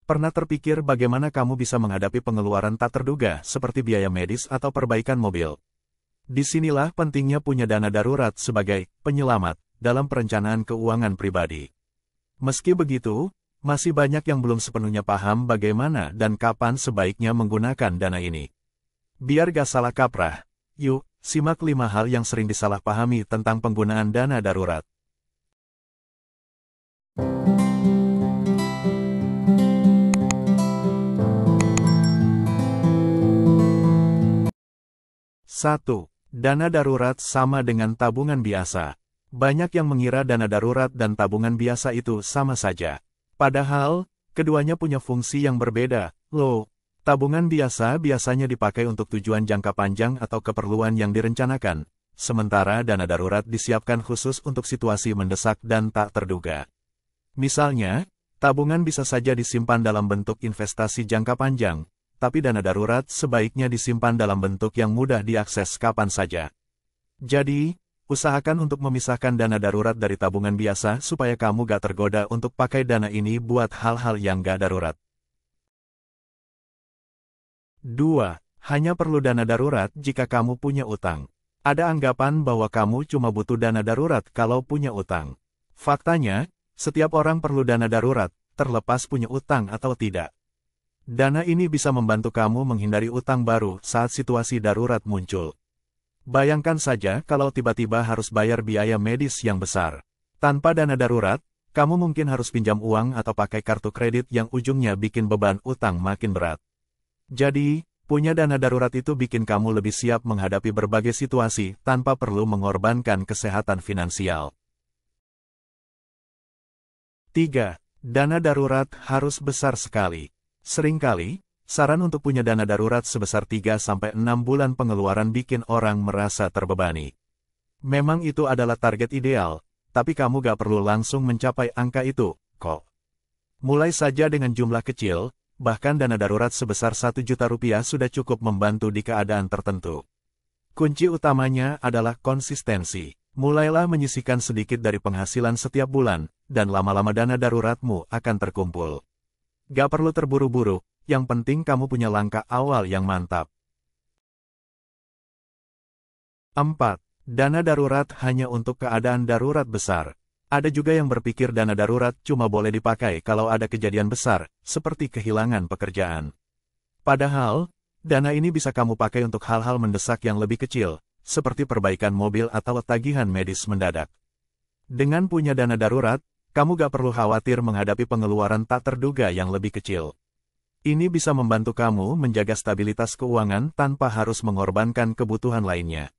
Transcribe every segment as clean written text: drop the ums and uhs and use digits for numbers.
Pernah terpikir bagaimana kamu bisa menghadapi pengeluaran tak terduga seperti biaya medis atau perbaikan mobil? Disinilah pentingnya punya dana darurat sebagai penyelamat dalam perencanaan keuangan pribadi. Meski begitu, masih banyak yang belum sepenuhnya paham bagaimana dan kapan sebaiknya menggunakan dana ini. Biar gak salah kaprah, yuk, simak 5 hal yang sering disalahpahami tentang penggunaan dana darurat. 1. Dana darurat sama dengan tabungan biasa. Banyak yang mengira dana darurat dan tabungan biasa itu sama saja. Padahal, keduanya punya fungsi yang berbeda, loh. Tabungan biasa biasanya dipakai untuk tujuan jangka panjang atau keperluan yang direncanakan, sementara dana darurat disiapkan khusus untuk situasi mendesak dan tak terduga. Misalnya, tabungan bisa saja disimpan dalam bentuk investasi jangka panjang, tapi dana darurat sebaiknya disimpan dalam bentuk yang mudah diakses kapan saja. Jadi, usahakan untuk memisahkan dana darurat dari tabungan biasa supaya kamu gak tergoda untuk pakai dana ini buat hal-hal yang gak darurat. 2. Hanya perlu dana darurat jika kamu punya utang. Ada anggapan bahwa kamu cuma butuh dana darurat kalau punya utang. Faktanya, setiap orang perlu dana darurat, terlepas punya utang atau tidak. Dana ini bisa membantu kamu menghindari utang baru saat situasi darurat muncul. Bayangkan saja kalau tiba-tiba harus bayar biaya medis yang besar. Tanpa dana darurat, kamu mungkin harus pinjam uang atau pakai kartu kredit yang ujungnya bikin beban utang makin berat. Jadi, punya dana darurat itu bikin kamu lebih siap menghadapi berbagai situasi tanpa perlu mengorbankan kesehatan finansial. 3. Dana darurat harus besar sekali. Seringkali, saran untuk punya dana darurat sebesar 3-6 bulan pengeluaran bikin orang merasa terbebani. Memang itu adalah target ideal, tapi kamu gak perlu langsung mencapai angka itu, kok. Mulai saja dengan jumlah kecil, bahkan dana darurat sebesar 1 juta rupiah sudah cukup membantu di keadaan tertentu. Kunci utamanya adalah konsistensi. Mulailah menyisihkan sedikit dari penghasilan setiap bulan, dan lama-lama dana daruratmu akan terkumpul. Gak perlu terburu-buru, yang penting kamu punya langkah awal yang mantap. 4. Dana darurat hanya untuk keadaan darurat besar. Ada juga yang berpikir dana darurat cuma boleh dipakai kalau ada kejadian besar, seperti kehilangan pekerjaan. Padahal, dana ini bisa kamu pakai untuk hal-hal mendesak yang lebih kecil, seperti perbaikan mobil atau tagihan medis mendadak. Dengan punya dana darurat, kamu gak perlu khawatir menghadapi pengeluaran tak terduga yang lebih kecil. Ini bisa membantu kamu menjaga stabilitas keuangan tanpa harus mengorbankan kebutuhan lainnya.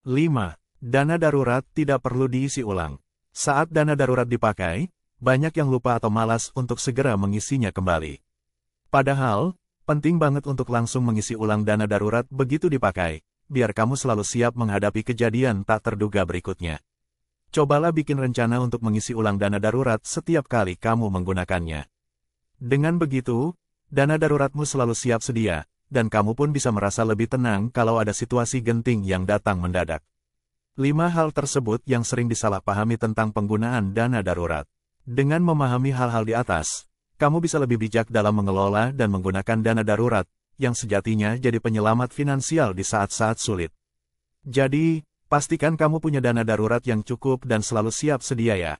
5. Dana darurat tidak perlu diisi ulang. Saat dana darurat dipakai, banyak yang lupa atau malas untuk segera mengisinya kembali. Padahal, penting banget untuk langsung mengisi ulang dana darurat begitu dipakai, biar kamu selalu siap menghadapi kejadian tak terduga berikutnya. Cobalah bikin rencana untuk mengisi ulang dana darurat setiap kali kamu menggunakannya. Dengan begitu, dana daruratmu selalu siap sedia, dan kamu pun bisa merasa lebih tenang kalau ada situasi genting yang datang mendadak. 5 hal tersebut yang sering disalahpahami tentang penggunaan dana darurat. Dengan memahami hal-hal di atas, kamu bisa lebih bijak dalam mengelola dan menggunakan dana darurat, yang sejatinya jadi penyelamat finansial di saat-saat sulit. Jadi, pastikan kamu punya dana darurat yang cukup dan selalu siap sedia ya.